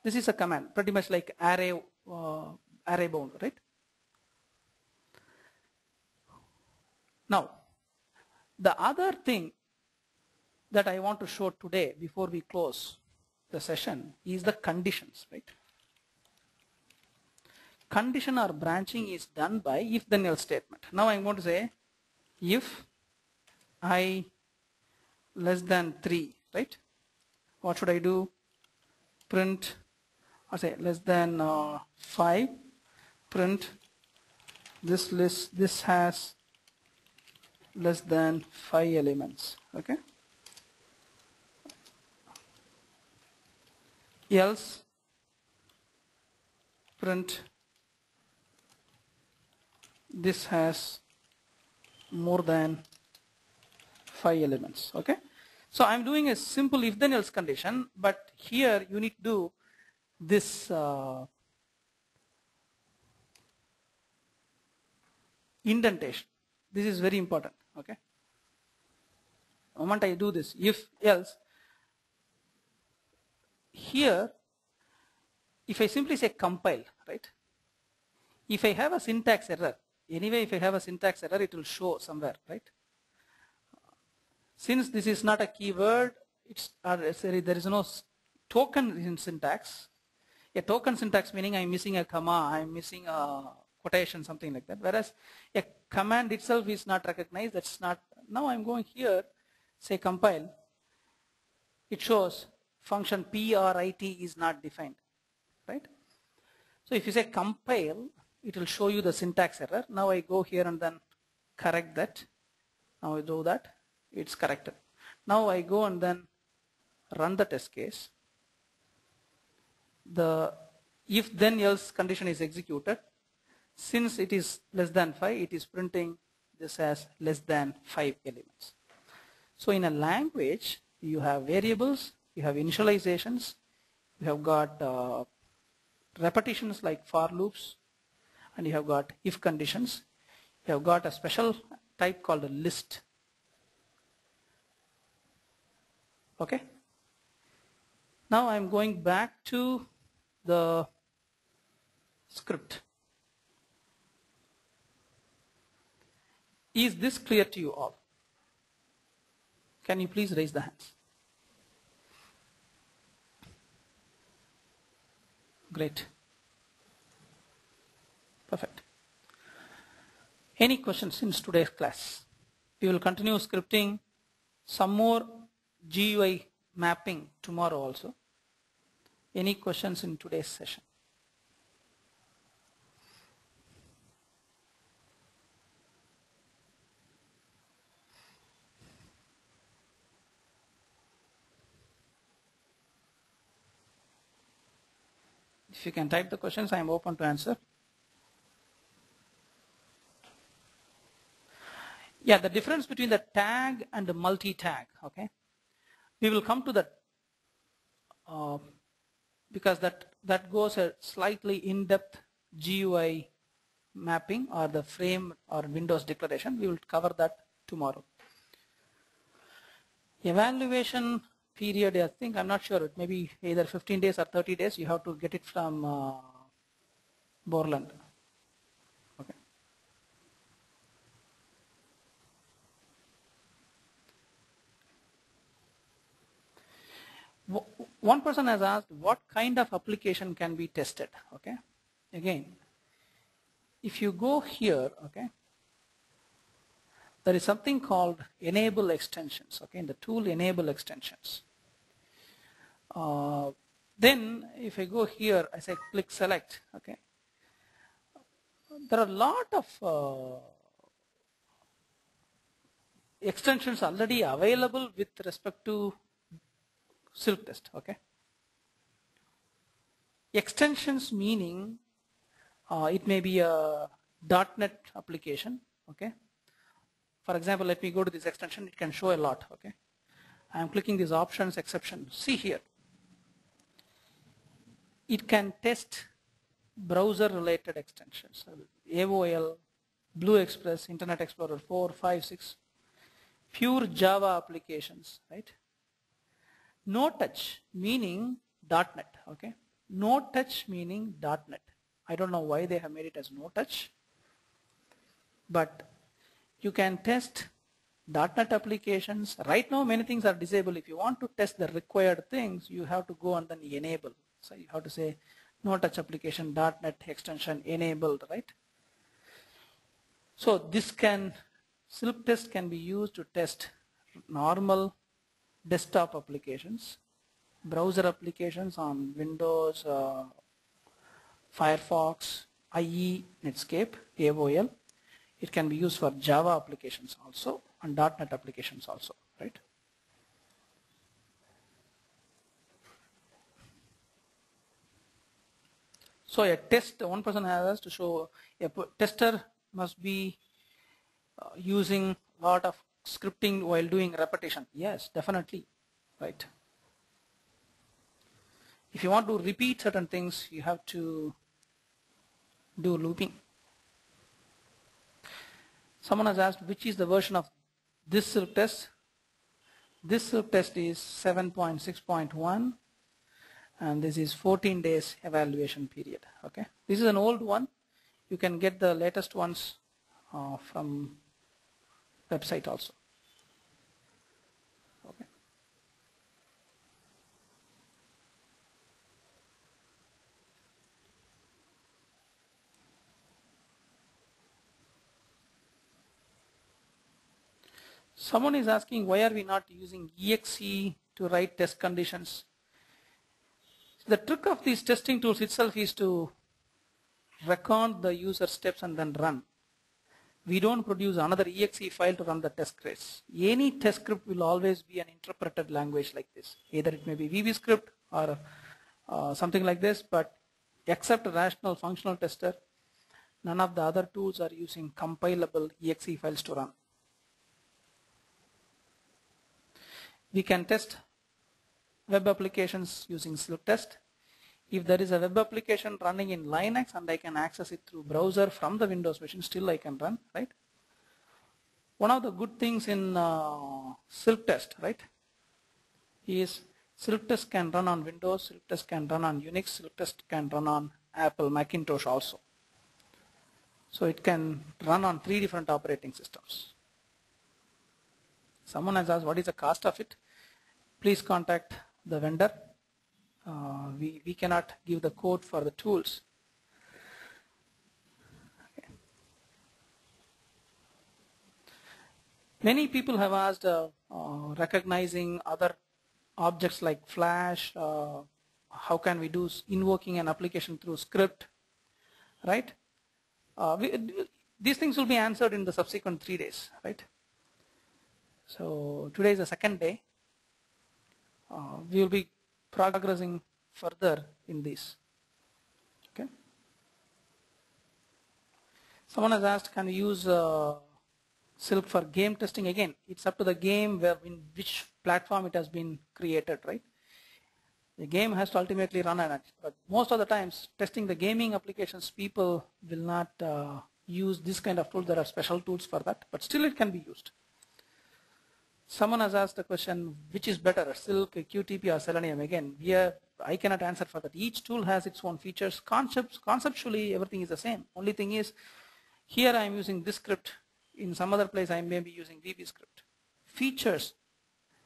This is a command, pretty much like array bound, right? Now, the other thing that I want to show today before we close the session is the conditions, right? Condition or branching is done by if then else statement. Now I'm going to say if I less than 3, right? What should I do? Print, or say less than 5, print this list, this has less than 5 elements, okay? Else print this has more than 5 elements, okay? So I'm doing a simple if then else condition, but here you need to do this indentation. This is very important, okay? The moment I do this if else, here if I simply say compile, right? If I have a syntax error, anyway if I have a syntax error it will show somewhere, right? Since this is not a keyword, there is no token in syntax. A token syntax meaning I'm missing a comma, I'm missing a quotation, something like that. Whereas a command itself is not recognized. That's not. Now I'm going here, say compile. It shows function PRIT is not defined, right? So if you say compile, it will show you the syntax error. Now I go here and then correct that. Now I do that. It's corrected. Now I go and then run the test case. The if then else condition is executed. Since it is less than 5, it is printing this as less than 5 elements. So in a language, you have variables, you have initializations, you have got repetitions like for loops, and you have got if conditions. You have got a special type called a list. Okay. Now I'm going back to the script. Is this clear to you all? Can you please raise the hands? Great. Perfect. Any questions in today's class? We will continue scripting, some more GUI mapping tomorrow also. Any questions in today's session? If you can type the questions, I am open to answer. Yeah, the difference between the tag and the multi-tag, okay? We will come to that because that goes a slightly in-depth GUI mapping or the frame or Windows declaration. We will cover that tomorrow. Evaluation period, I think, I'm not sure, it may be either 15 days or 30 days. You have to get it from Borland. Okay. One person has asked what kind of application can be tested. Okay. Again, if you go here, okay, there is something called enable extensions. Okay, in the tool enable extensions. Then if I go here, I say click select. Okay, there are a lot of extensions already available with respect to SilkTest. Okay, extensions meaning it may be a .NET application. Okay, for example, let me go to this extension. It can show a lot. Okay, I am clicking these options exception. See here, it can test browser related extensions, AOL, Blue Express, Internet Explorer 4, 5, 6, pure Java applications, right? No touch meaning .NET, okay? No touch meaning .NET. I don't know why they have made it as no touch, but you can test .NET applications. Right now many things are disabled. If you want to test the required things, you have to go and then enable. So you have to say no touch application .NET extension enabled, right? So this SilkTest can be used to test normal desktop applications, browser applications on Windows, Firefox, IE, Netscape, AOL. It can be used for Java applications also and .NET applications also, right? So a test, one person has asked to show a tester must be using a lot of scripting while doing repetition. Yes, definitely, right? If you want to repeat certain things, you have to do looping. Someone has asked which is the version of this SilkTest. This SilkTest is 7.6.1 and this is 14 days evaluation period. Okay, this is an old one. You can get the latest ones from website also. Okay. Someone is asking why are we not using exe to write test conditions. The trick of these testing tools itself is to record the user steps and then run. We don't produce another exe file to run the test scripts. Any test script will always be an interpreted language like this. Either it may be VB script or something like this, but except a rational functional tester, none of the other tools are using compilable exe files to run. We can test web applications using SilkTest. If there is a web application running in Linux and I can access it through browser from the Windows machine, still I can run, right? One of the good things in SilkTest, right, is SilkTest can run on Windows, SilkTest can run on Unix, SilkTest can run on Apple Macintosh also. So it can run on 3 different operating systems. Someone has asked what is the cost of it. Please contact the vendor. We cannot give the code for the tools. Okay. Many people have asked recognizing other objects like Flash, how can we do invoking an application through script, right? These things will be answered in the subsequent 3 days, right? So today is the second day. We will be progressing further in this. Okay. Someone has asked, can we use Silk for game testing? Again, it's up to the game in which platform it has been created, right? The game has to ultimately run on it, but most of the times testing the gaming applications, people will not use this kind of tools. There are special tools for that, but still it can be used. Someone has asked the question, which is better, Silk, QTP or Selenium? Again, I cannot answer for that. Each tool has its own features. Conceptually, everything is the same. Only thing is, here I am using this script. In some other place, I may be using VB script. Features,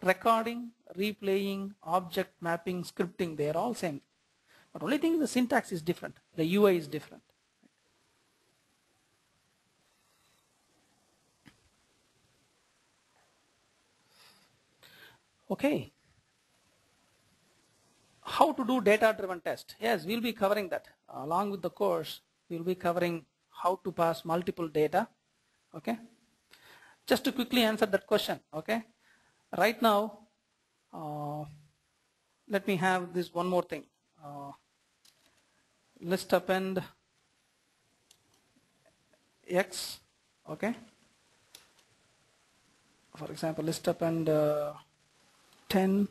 recording, replaying, object mapping, scripting, they are all same. But only thing, the syntax is different. The UI is different. Okay. How to do data-driven test? Yes, we'll be covering that. Along with the course, we'll be covering how to pass multiple data. Okay. Just to quickly answer that question. Okay. Right now, let me have this one more thing. List append X. Okay. For example, list append 10,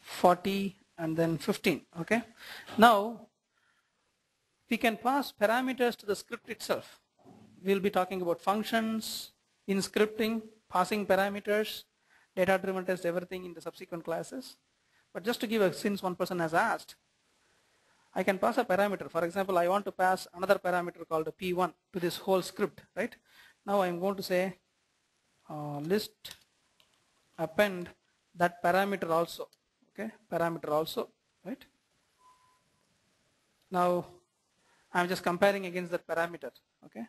40, and then 15. Okay. Now, we can pass parameters to the script itself. We'll be talking about functions in scripting, passing parameters, data-driven test, everything in the subsequent classes. But just to give a, since one person has asked, I can pass a parameter. For example, I want to pass another parameter called P1 to this whole script, right? Now I'm going to say list append that parameter also, okay? Parameter also, right? Now I'm just comparing against that parameter, okay?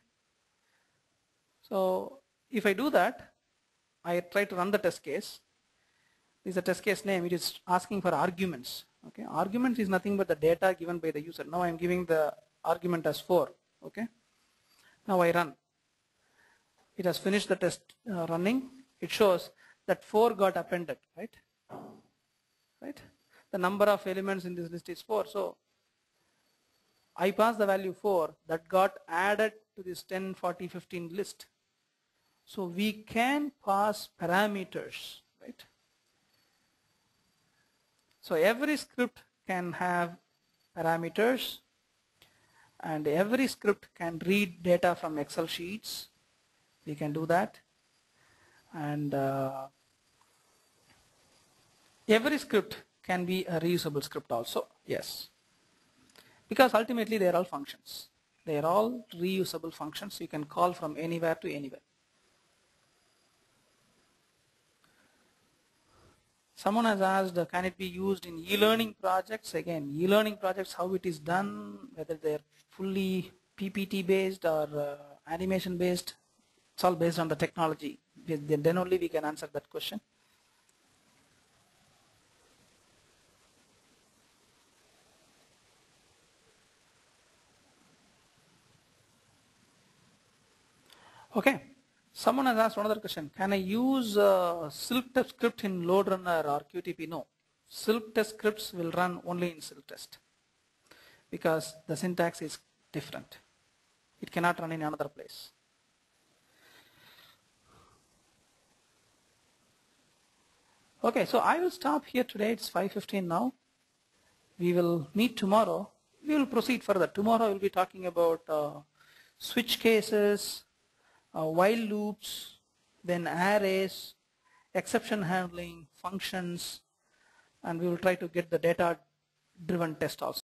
So if I do that, I try to run the test case. This is a test case name. It is asking for arguments. Okay, arguments is nothing but the data given by the user. Now I am giving the argument as 4. Okay. Now I run. It has finished the test running. It shows that 4 got appended. Right. Right. The number of elements in this list is 4. So I pass the value 4 that got added to this 10, 40, 15 list. So we can pass parameters. Right. So every script can have parameters, and every script can read data from Excel sheets. We can do that. And every script can be a reusable script also, yes. Because ultimately they are all functions. They are all reusable functions. You can call from anywhere to anywhere. Someone has asked, can it be used in e-learning projects? Again, e-learning projects, how it is done, whether they're fully PPT based or animation based, it's all based on the technology. Then only we can answer that question. Okay. Someone has asked another question. Can I use SilkTest script in LoadRunner or QTP? No. SilkTest scripts will run only in SilkTest because the syntax is different. It cannot run in another place. Okay, so I will stop here today. It's 5:15 now. We will meet tomorrow. We will proceed further. Tomorrow we'll be talking about switch cases, while loops, then arrays, exception handling, functions, and we will try to get the data-driven test also.